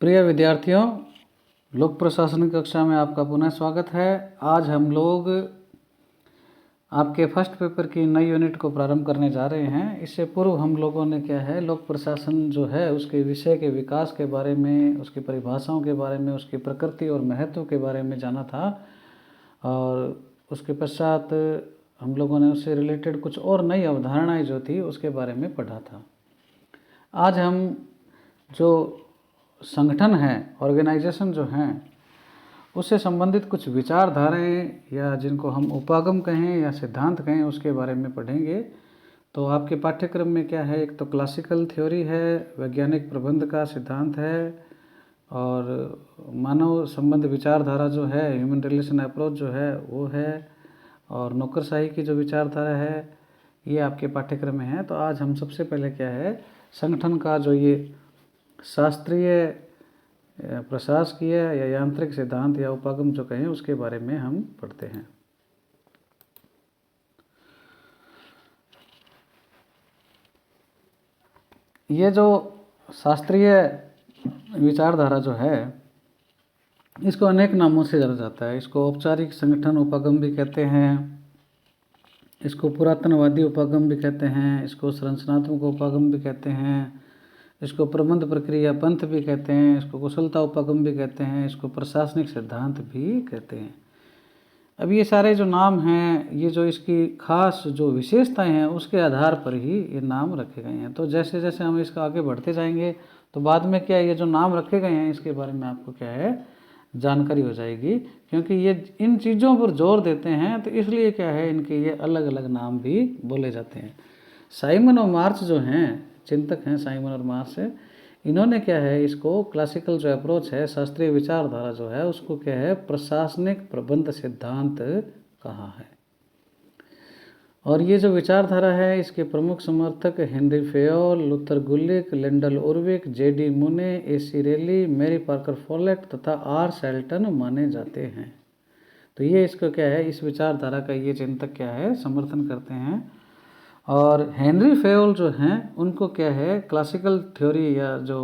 प्रिय विद्यार्थियों, लोक प्रशासन कक्षा में आपका पुनः स्वागत है। आज हम लोग आपके फर्स्ट पेपर की नई यूनिट को प्रारंभ करने जा रहे हैं। इससे पूर्व हम लोगों ने क्या है, लोक प्रशासन जो है उसके विषय के विकास के बारे में, उसकी परिभाषाओं के बारे में, उसकी प्रकृति और महत्व के बारे में जाना था और उसके पश्चात हम लोगों ने उससे रिलेटेड कुछ और नई अवधारणाएं जो थी उसके बारे में पढ़ा था। आज हम जो संगठन है, ऑर्गेनाइजेशन जो हैं, उससे संबंधित कुछ विचारधाराएं या जिनको हम उपागम कहें या सिद्धांत कहें उसके बारे में पढ़ेंगे। तो आपके पाठ्यक्रम में क्या है, एक तो क्लासिकल थ्योरी है, वैज्ञानिक प्रबंध का सिद्धांत है और मानव संबंध विचारधारा जो है, ह्यूमन रिलेशन अप्रोच जो है वो है, और नौकरशाही की जो विचारधारा है ये आपके पाठ्यक्रम में है। तो आज हम सबसे पहले क्या है, संगठन का जो ये शास्त्रीय, प्रशासकीय या यांत्रिक सिद्धांत या उपागम जो कहें उसके बारे में हम पढ़ते हैं। ये जो शास्त्रीय विचारधारा जो है इसको अनेक नामों से जाना जाता है। इसको औपचारिक संगठन उपागम भी कहते हैं, इसको पुरातनवादी उपागम भी कहते हैं, इसको संरचनात्मक उपागम भी कहते हैं, इसको प्रबंध प्रक्रिया पंथ भी कहते हैं, इसको कुशलता उपागम भी कहते हैं, इसको प्रशासनिक सिद्धांत भी कहते हैं। अब ये सारे जो नाम हैं, ये जो इसकी खास जो विशेषताएं हैं उसके आधार पर ही ये नाम रखे गए हैं। तो जैसे जैसे हम इसका आगे बढ़ते जाएंगे तो बाद में क्या, ये जो नाम रखे गए हैं इसके बारे में आपको क्या है, जानकारी हो जाएगी, क्योंकि ये इन चीज़ों पर जोर देते हैं तो इसलिए क्या है, इनके ये अलग अलग नाम भी बोले जाते हैं। साइमन और मार्च जो हैं, चिंतक हैं साइमन और मार्च, इन्होंने क्या है, इसको क्लासिकल जो अप्रोच है, शास्त्रीय विचारधारा जो है उसको क्या है, प्रशासनिक प्रबंध सिद्धांत कहा है। और ये जो विचारधारा है इसके प्रमुख समर्थक हेनरी फेयोल, लुथर गुलिक, लेंडल उर्विक, जेडी मुने, एसी रेली, मैरी पार्कर फोलेट तथा आर शेल्टन माने जाते हैं। तो ये इसको क्या है, इस विचारधारा का ये चिंतक क्या है, समर्थन करते हैं। और हेनरी फेयोल जो हैं उनको क्या है, क्लासिकल थ्योरी या जो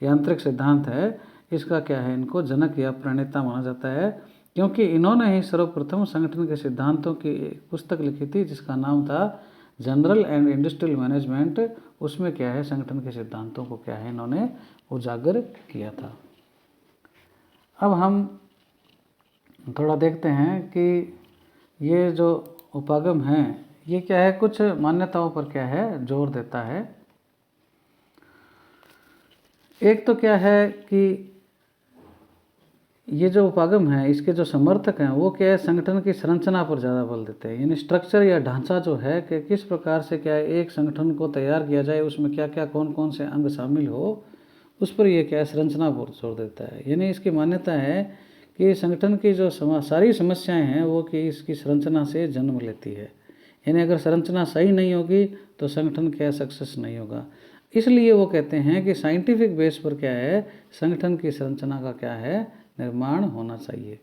यांत्रिक सिद्धांत है इसका क्या है, इनको जनक या प्रणेता माना जाता है, क्योंकि इन्होंने ही सर्वप्रथम संगठन के सिद्धांतों की एक पुस्तक लिखी थी जिसका नाम था जनरल एंड इंडस्ट्रियल मैनेजमेंट। उसमें क्या है, संगठन के सिद्धांतों को क्या है, इन्होंने उजागर किया था। अब हम थोड़ा देखते हैं कि ये जो उपागम है ये क्या है, कुछ मान्यताओं पर क्या है, जोर देता है। एक तो क्या है कि ये जो उपागम है इसके जो समर्थक हैं वो क्या है, संगठन की संरचना पर ज़्यादा बल देते हैं, यानी स्ट्रक्चर या ढांचा जो है कि किस प्रकार से क्या है एक संगठन को तैयार किया जाए, उसमें क्या क्या कौन कौन से अंग शामिल हो, उस पर ये क्या है, संरचना पर जोर देता है। यानी इसकी मान्यता है कि संगठन की जो सारी समस्याएँ हैं वो कि इसकी संरचना से जन्म लेती है। यानी अगर संरचना सही नहीं होगी तो संगठन क्या सक्सेस नहीं होगा। इसलिए वो कहते हैं कि साइंटिफिक बेस पर क्या है, संगठन की संरचना का क्या है, निर्माण होना चाहिए।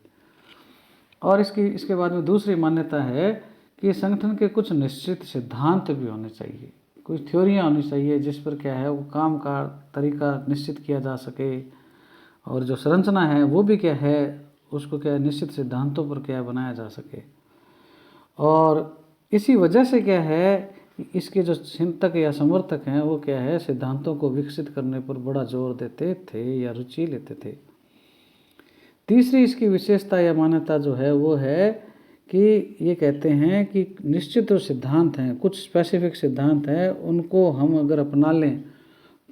और इसके बाद में दूसरी मान्यता है कि संगठन के कुछ निश्चित सिद्धांत भी होने चाहिए, कुछ थ्योरियाँ होनी चाहिए जिस पर क्या है वो काम का तरीका निश्चित किया जा सके, और जो संरचना है वो भी क्या है, उसको क्या है, निश्चित सिद्धांतों पर क्या बनाया जा सके। और इसी वजह से क्या है, इसके जो चिंतक या समर्थक हैं वो क्या है, सिद्धांतों को विकसित करने पर बड़ा जोर देते थे या रुचि लेते थे। तीसरी इसकी विशेषता या मान्यता जो है वो है कि ये कहते हैं कि निश्चित जो सिद्धांत हैं, कुछ स्पेसिफिक सिद्धांत हैं, उनको हम अगर अपना लें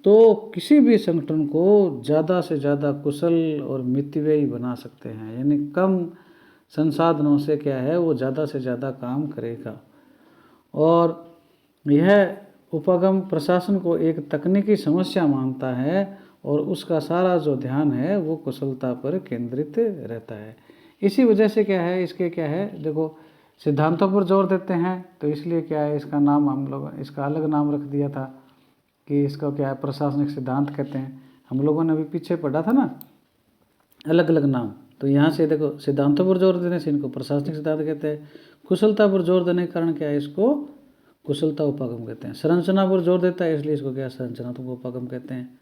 तो किसी भी संगठन को ज़्यादा से ज़्यादा कुशल और मितव्ययी बना सकते हैं। यानी कम संसाधनों से क्या है, वो ज़्यादा से ज़्यादा काम करेगा। और यह उपागम प्रशासन को एक तकनीकी समस्या मानता है और उसका सारा जो ध्यान है वो कुशलता पर केंद्रित रहता है। इसी वजह से क्या है, इसके क्या है, देखो सिद्धांतों पर जोर देते हैं तो इसलिए क्या है, इसका नाम हम लोग इसका अलग नाम रख दिया था कि इसको क्या है, प्रशासनिक सिद्धांत कहते हैं। हम लोगों ने अभी पीछे पढ़ा था ना अलग अलग नाम, तो यहाँ से देखो सिद्धांतों पर जोर देने से इनको प्रशासनिक सिद्धांत कहते हैं, कुशलता पर जोर देने के कारण क्या है, इसको कुशलता उपागम कहते हैं, संरचना पर जोर देता है इसलिए इसको क्या, संरचनात्मक उपागम कहते हैं।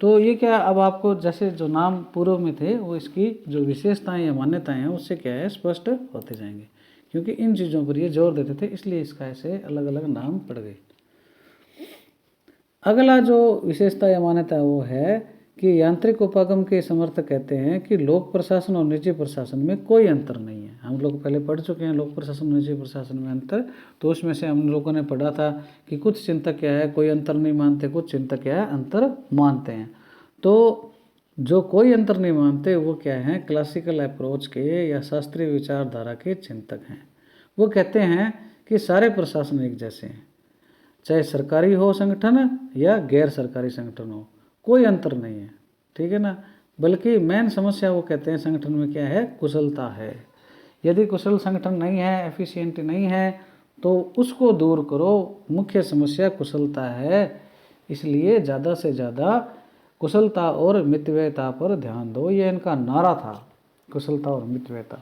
तो ये क्या, अब आपको जैसे जो नाम पूर्व में थे वो इसकी जो विशेषताएं या मान्यताएं हैं उससे क्या है स्पष्ट होते जाएंगे, क्योंकि इन चीज़ों पर ये जोर देते थे, इसलिए इसका ऐसे अलग अलग नाम पड़ गए। अगला जो विशेषता या मान्यता है वो है कि यांत्रिक उपागम के समर्थक कहते हैं कि लोक प्रशासन और निजी प्रशासन में कोई अंतर नहीं है। हम लोग पहले पढ़ चुके हैं लोक प्रशासन और निजी प्रशासन में अंतर, तो उसमें से हम लोगों ने पढ़ा था कि कुछ चिंतक क्या है कोई अंतर नहीं मानते, कुछ चिंतक क्या है अंतर मानते हैं। तो जो कोई अंतर नहीं मानते वो क्या हैं, क्लासिकल अप्रोच के या शास्त्रीय विचारधारा के चिंतक हैं। वो कहते हैं कि सारे प्रशासन एक जैसे हैं, चाहे सरकारी हो संगठन या गैर सरकारी संगठन हो, कोई अंतर नहीं है, ठीक है ना। बल्कि मेन समस्या वो कहते हैं संगठन में क्या है, कुशलता है। यदि कुशल संगठन नहीं है, एफिशिएंट नहीं है, तो उसको दूर करो, मुख्य समस्या कुशलता है। इसलिए ज़्यादा से ज़्यादा कुशलता और मितव्ययता पर ध्यान दो, ये इनका नारा था, कुशलता और मितव्ययता।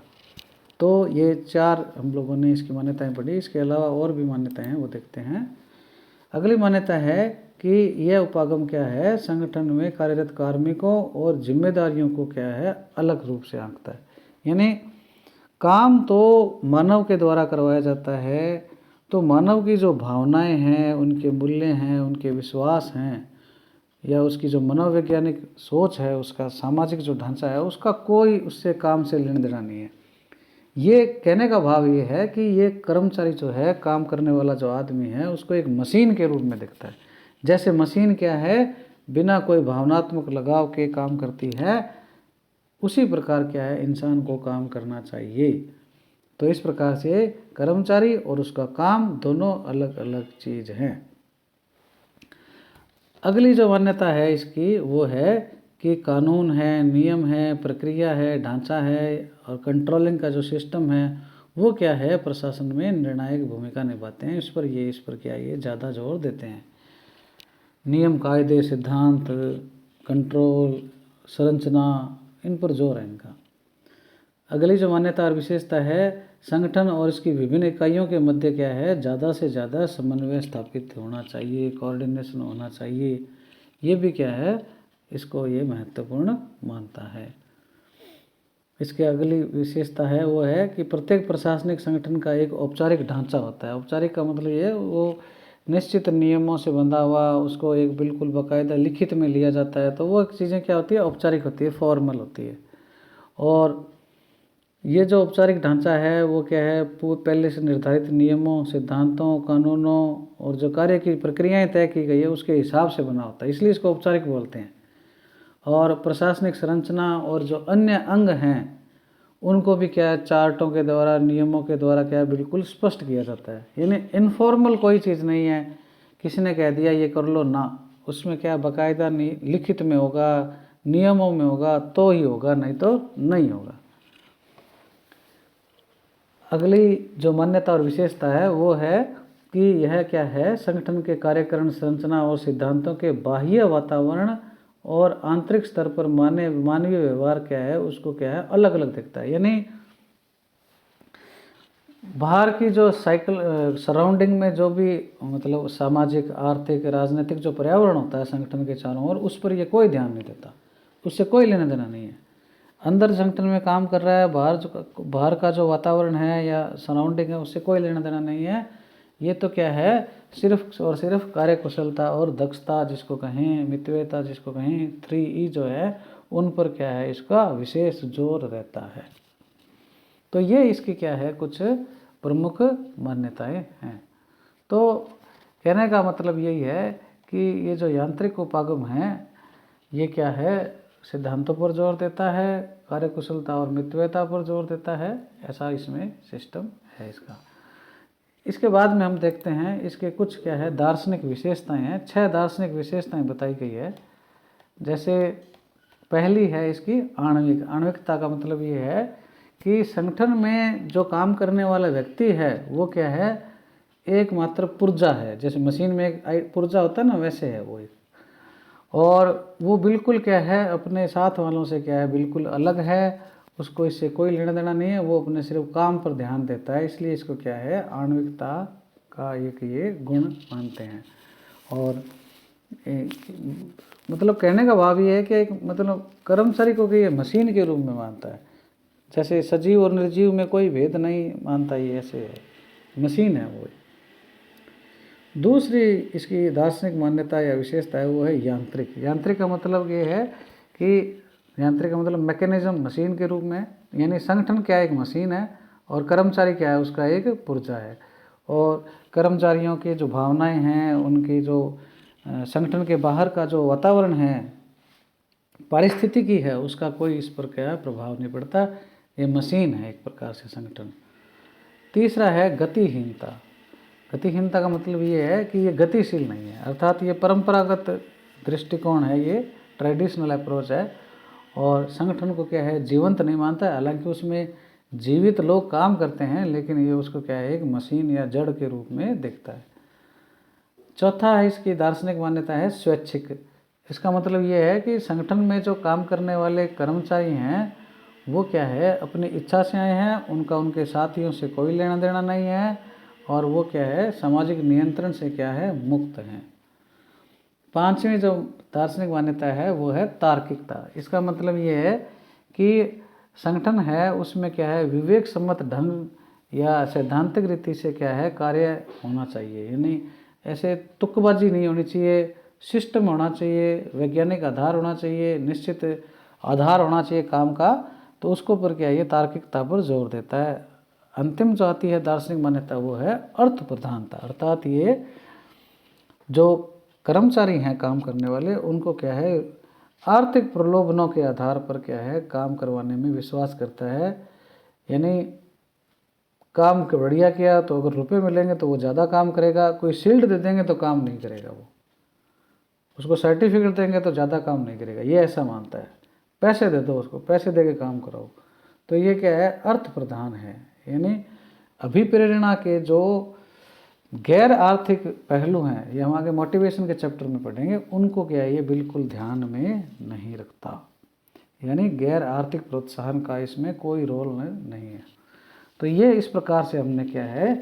तो ये 4 हम लोगों ने इसकी मान्यताएं पढ़ी। इसके अलावा और भी मान्यताएं हैं वो देखते हैं। अगली मान्यता है कि यह उपागम क्या है, संगठन में कार्यरत कार्मिकों और जिम्मेदारियों को क्या है अलग रूप से आंकता है। यानी काम तो मानव के द्वारा करवाया जाता है, तो मानव की जो भावनाएं हैं, उनके मूल्य हैं, उनके विश्वास हैं, या उसकी जो मनोवैज्ञानिक सोच है, उसका सामाजिक जो ढांचा है, उसका कोई उससे काम से लेना देना नहीं है। ये कहने का भाव ये है कि ये कर्मचारी जो है, काम करने वाला जो आदमी है, उसको एक मशीन के रूप में दिखता है। जैसे मशीन क्या है, बिना कोई भावनात्मक लगाव के काम करती है, उसी प्रकार क्या है इंसान को काम करना चाहिए। तो इस प्रकार से कर्मचारी और उसका काम दोनों अलग अलग चीज़ हैं। अगली जो मान्यता है इसकी वो है कि कानून है, नियम है, प्रक्रिया है, ढांचा है और कंट्रोलिंग का जो सिस्टम है वो क्या है प्रशासन में निर्णायक भूमिका निभाते हैं। इस पर क्या ये ज़्यादा जोर देते हैं। नियम, कायदे, सिद्धांत, कंट्रोल, संरचना, इन पर जोर है इनका। अगली जो मान्यता और विशेषता है, संगठन और इसकी विभिन्न इकाइयों के मध्य क्या है, ज़्यादा से ज़्यादा समन्वय स्थापित होना चाहिए, कोऑर्डिनेशन होना चाहिए। ये भी क्या है, इसको ये महत्वपूर्ण मानता है। इसके अगली विशेषता है वो है कि प्रत्येक प्रशासनिक संगठन का एक औपचारिक ढांचा होता है। औपचारिक का मतलब ये वो निश्चित नियमों से बंधा हुआ, उसको एक बिल्कुल बाकायदा लिखित में लिया जाता है। तो वो चीज़ें क्या होती है, औपचारिक होती है, फॉर्मल होती है। और ये जो औपचारिक ढांचा है वो क्या है, पहले से निर्धारित नियमों, सिद्धांतों, कानूनों और जो कार्य की प्रक्रियाएं तय की गई है उसके हिसाब से बना होता है, इसलिए इसको औपचारिक बोलते हैं। और प्रशासनिक संरचना और जो अन्य अंग हैं उनको भी क्या है, चार्टों के द्वारा, नियमों के द्वारा क्या है, बिल्कुल स्पष्ट किया जाता है। यानी इनफॉर्मल कोई चीज़ नहीं है, किसी ने कह दिया ये कर लो ना, उसमें क्या बाकायदा लिखित में होगा, नियमों में होगा तो ही होगा, नहीं तो नहीं होगा। अगली जो मान्यता और विशेषता है वो है कि यह क्या है, संगठन के कार्यकरण, संरचना और सिद्धांतों के बाह्य वातावरण और आंतरिक स्तर पर मानवीय व्यवहार क्या है उसको क्या है अलग अलग दिखता है। यानी बाहर की जो सराउंडिंग में जो भी मतलब सामाजिक, आर्थिक, राजनीतिक जो पर्यावरण होता है संगठन के चारों ओर, उस पर ये कोई ध्यान नहीं देता, उससे कोई लेना देना नहीं है। अंदर संगठन में काम कर रहा है, बाहर का जो वातावरण है या सराउंडिंग है उससे कोई लेना देना नहीं है। ये तो क्या है, सिर्फ और सिर्फ कार्यकुशलता और दक्षता जिसको कहें, मितव्ययता जिसको कहें, 3E जो है, उन पर क्या है इसका विशेष जोर रहता है। तो ये इसकी क्या है कुछ प्रमुख मान्यताएं हैं। तो कहने का मतलब यही है कि ये जो यांत्रिक उपागम है ये क्या है, सिद्धांतों पर जोर देता है, कार्यकुशलता और मितव्ययता पर जोर देता है, ऐसा इसमें सिस्टम है इसका। इसके बाद में हम देखते हैं इसके कुछ क्या है दार्शनिक विशेषताएं हैं। 6 दार्शनिक विशेषताएं बताई गई है। जैसे पहली है इसकी आणविकता का मतलब ये है कि संगठन में जो काम करने वाला व्यक्ति है वो क्या है, एकमात्र पुर्जा है। जैसे मशीन में एक पुर्जा होता है ना, वैसे है वो एक, और वो बिल्कुल क्या है अपने साथ वालों से क्या है बिल्कुल अलग है, उसको इससे कोई लेना देना नहीं है, वो अपने सिर्फ काम पर ध्यान देता है। इसलिए इसको क्या है आणविकता का एक ये गुण मानते हैं। और मतलब कहने का भाव ये है कि एक मतलब कर्मचारी को कि ये मशीन के रूप में मानता है, जैसे सजीव और निर्जीव में कोई भेद नहीं मानता, ये ऐसे है, मशीन है वो। दूसरी इसकी दार्शनिक मान्यता या विशेषता है वो है यांत्रिक। यांत्रिक का मतलब ये है कि यांत्रिक का मतलब मैकेनिज्म, मशीन के रूप में, यानी संगठन क्या है, एक मशीन है, और कर्मचारी क्या है, उसका एक पुर्जा है। और कर्मचारियों की जो भावनाएं हैं, उनकी जो संगठन के बाहर का जो वातावरण है, पारिस्थितिकी है, उसका कोई इस पर क्या प्रभाव नहीं पड़ता। ये मशीन है एक प्रकार से संगठन। तीसरा है गतिहीनता। गतिहीनता का मतलब ये है कि ये गतिशील नहीं है, अर्थात ये परंपरागत दृष्टिकोण है, ये ट्रेडिशनल अप्रोच है, और संगठन को क्या है, जीवंत नहीं मानता है। हालांकि उसमें जीवित लोग काम करते हैं, लेकिन ये उसको क्या है, एक मशीन या जड़ के रूप में देखता है। चौथा है इसकी दार्शनिक मान्यता है स्वैच्छिक। इसका मतलब ये है कि संगठन में जो काम करने वाले कर्मचारी हैं वो क्या है, अपनी इच्छा से आए हैं, उनका उनके साथियों से कोई लेना देना नहीं है, और वो क्या है, सामाजिक नियंत्रण से क्या है, मुक्त हैं। पांचवी जो दार्शनिक मान्यता है वो है तार्किकता। इसका मतलब ये है कि संगठन है उसमें क्या है, विवेक सम्मत ढंग या सैद्धांतिक रीति से क्या है, कार्य होना चाहिए, यानी ऐसे तुकबाजी नहीं होनी चाहिए, सिस्टम होना चाहिए, वैज्ञानिक आधार होना चाहिए, निश्चित आधार होना चाहिए काम का। तो उसको पर क्या है, ये तार्किकता पर जोर देता है। अंतिम जो आती है दार्शनिक मान्यता वो है अर्थ प्रधानता, अर्थात ये जो कर्मचारी हैं काम करने वाले, उनको क्या है, आर्थिक प्रलोभनों के आधार पर क्या है, काम करवाने में विश्वास करता है। यानी काम बढ़िया किया तो अगर रुपए मिलेंगे तो वो ज़्यादा काम करेगा, कोई शील्ड दे देंगे तो काम नहीं करेगा, वो उसको सर्टिफिकेट देंगे तो ज़्यादा काम नहीं करेगा, ये ऐसा मानता है। पैसे दे दो उसको, पैसे दे के काम कराओ। तो ये क्या है, अर्थ प्रधान है। यानी अभिप्रेरणा के जो गैर आर्थिक पहलू हैं, ये हम आगे मोटिवेशन के चैप्टर में पढ़ेंगे, उनको क्या है, ये बिल्कुल ध्यान में नहीं रखता। यानी गैर आर्थिक प्रोत्साहन का इसमें कोई रोल नहीं है। तो ये इस प्रकार से हमने क्या है,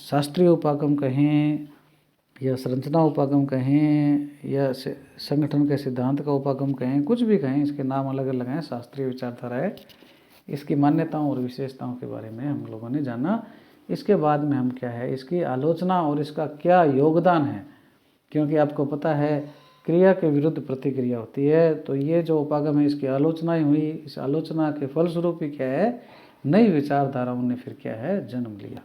शास्त्रीय उपागम कहें या संरचना उपागम कहें या संगठन के सिद्धांत का उपागम कहें, कुछ भी कहें, इसके नाम अलग अलग हैं, शास्त्रीय विचारधारा है, इसकी मान्यताओं और विशेषताओं के बारे में हम लोगों ने जाना। इसके बाद में हम क्या है, इसकी आलोचना और इसका क्या योगदान है, क्योंकि आपको पता है क्रिया के विरुद्ध प्रतिक्रिया होती है। तो ये जो उपागम है, इसकी आलोचनाएं हुई, इस आलोचना के फलस्वरूप ही क्या है, नई विचारधाराओं ने फिर क्या है, जन्म लिया।